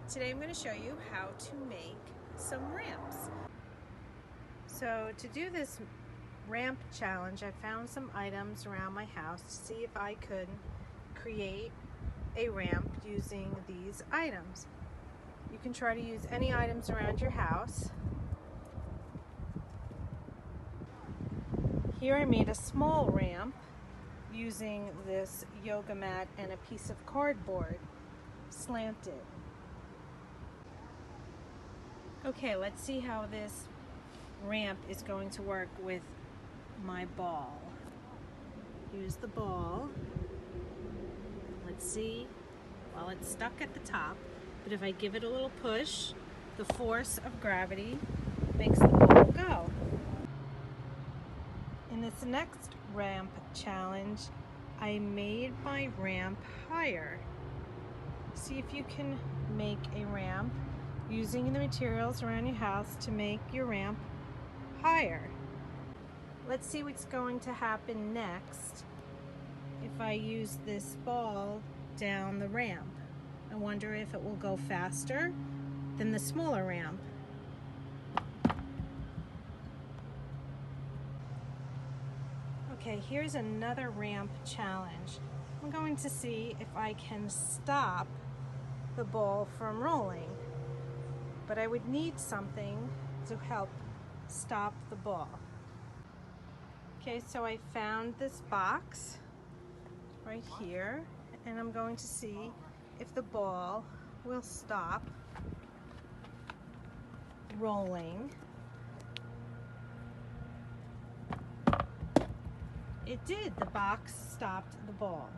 Today I'm going to show you how to make some ramps. So to do this ramp challenge, I found some items around my house to see if I could create a ramp using these items. You can try to use any items around your house. Here I made a small ramp using this yoga mat and a piece of cardboard slanted. Okay, let's see how this ramp is going to work with my ball. Here's the ball. Let's see. Well, it's stuck at the top, but if I give it a little push, the force of gravity makes the ball go. In this next ramp challenge, I made my ramp higher. See if you can make a ramp using the materials around your house to make your ramp higher. Let's see what's going to happen next if I use this ball down the ramp. I wonder if it will go faster than the smaller ramp. Okay, here's another ramp challenge. I'm going to see if I can stop the ball from rolling, but I would need something to help stop the ball. Okay, so I found this box right here, and I'm going to see if the ball will stop rolling. It did. The box stopped the ball.